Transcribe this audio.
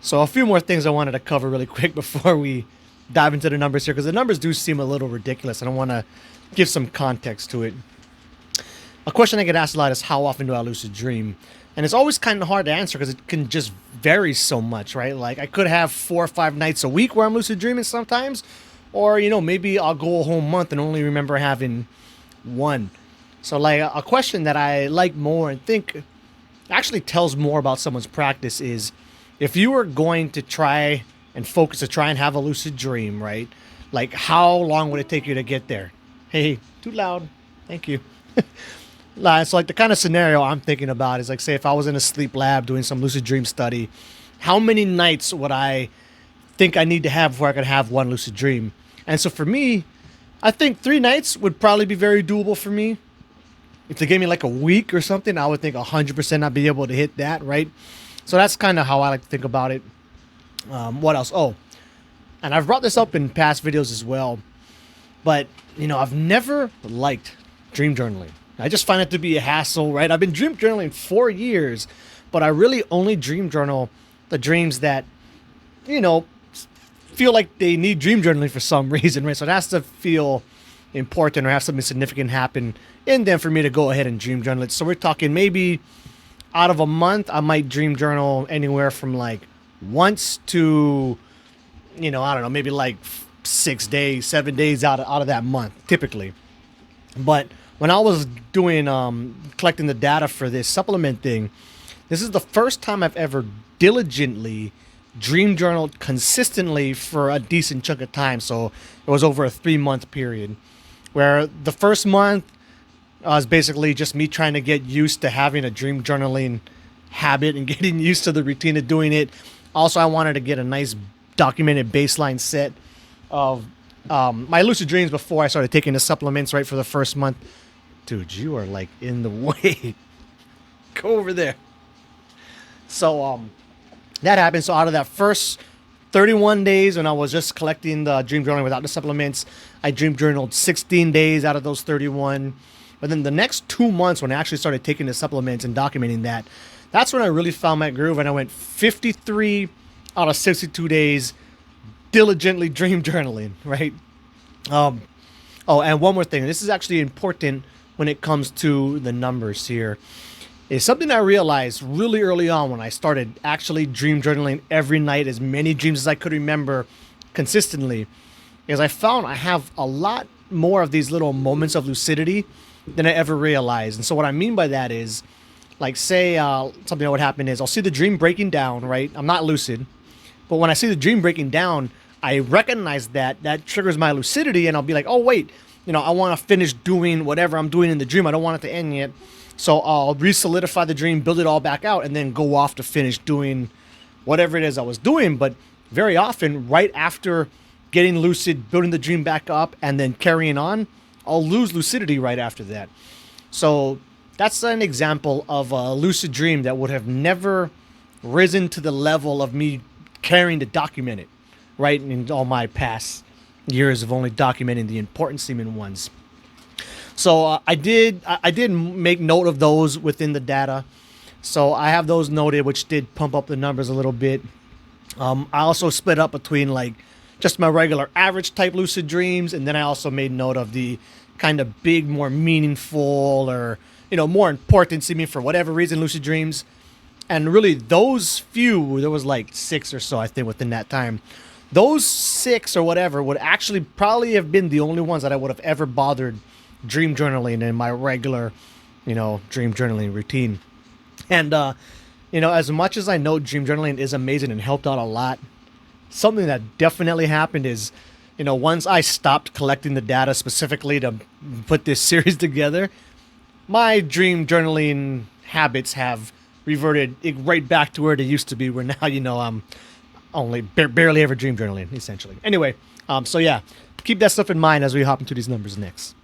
So a few more things I wanted to cover really quick before we dive into the numbers here, because the numbers do seem a little ridiculous, and I want to give some context to it. A question I get asked a lot is, how often do I lucid dream? And it's always kind of hard to answer because it can just vary so much, right? Like I could have 4 or 5 nights a week where I'm lucid dreaming sometimes, or maybe I'll go a whole month and only remember having one. So like a question that I like more and think actually tells more about someone's practice is, if you were going to try and focus to try and have a lucid dream, right? Like how long would it take you to get there? Hey, too loud. Thank you. So like the kind of scenario I'm thinking about is like, say if I was in a sleep lab doing some lucid dream study, how many nights would I think I need to have before I could have one lucid dream? And so for me, I think 3 nights would probably be very doable for me. If they gave me like a week or something, I would think 100% I'd be able to hit that, right? So that's kind of how I like to think about it. What else? Oh, and I've brought this up in past videos as well, but I've never liked dream journaling. I just find it to be a hassle, right? I've been dream journaling 4 years, but I really only dream journal the dreams that, feel like they need dream journaling for some reason, right? So it has to feel important or have something significant happen in them for me to go ahead and dream journal it. So we're talking maybe out of a month, I might dream journal anywhere from like once to, I don't know, maybe like 6 days, 7 days out of that month, typically. But when I was doing collecting the data for this supplement thing, this is the first time I've ever diligently dream journaled consistently for a decent chunk of time. So it was over a 3-month period, where the first month was basically just me trying to get used to having a dream journaling habit and getting used to the routine of doing it. Also, I wanted to get a nice documented baseline set of my lucid dreams before I started taking the supplements, right, for the first month. Dude, you are like in the way. Go over there. So that happened. So out of that first 31 days when I was just collecting the dream journaling without the supplements, I dream journaled 16 days out of those 31. But then the next 2 months when I actually started taking the supplements and documenting that, that's when I really found my groove, and I went 53 out of 62 days diligently dream journaling, right? Oh, and one more thing. This is actually important when it comes to the numbers here. Is something I realized really early on when I started actually dream journaling every night, as many dreams as I could remember consistently, is I found I have a lot more of these little moments of lucidity than I ever realized. And so what I mean by that is, like, say something that would happen is I'll see the dream breaking down, right? I'm not lucid, but when I see the dream breaking down, I recognize that triggers my lucidity, and I'll be like, oh wait, I want to finish doing whatever I'm doing in the dream. I don't want it to end yet. So I'll re-solidify the dream, build it all back out, and then go off to finish doing whatever it is I was doing. But very often, right after getting lucid, building the dream back up, and then carrying on, I'll lose lucidity right after that. So that's an example of a lucid dream that would have never risen to the level of me caring to document it, right, in all my past years of only documenting the important seeming ones. So I did make note of those within the data. So I have those noted, which did pump up the numbers a little bit. I also split up between like just my regular average type lucid dreams, and then I also made note of the kind of big, more meaningful, or more important seeming for whatever reason lucid dreams. And really those few, there was like 6 or so I think within that time. Those 6 or whatever would actually probably have been the only ones that I would have ever bothered dream journaling in my regular, dream journaling routine. And, as much as I know dream journaling is amazing and helped out a lot, something that definitely happened is, once I stopped collecting the data specifically to put this series together, my dream journaling habits have reverted right back to where they used to be, where now, I'm only barely ever dream journaling, essentially. Anyway, so yeah, keep that stuff in mind as we hop into these numbers next.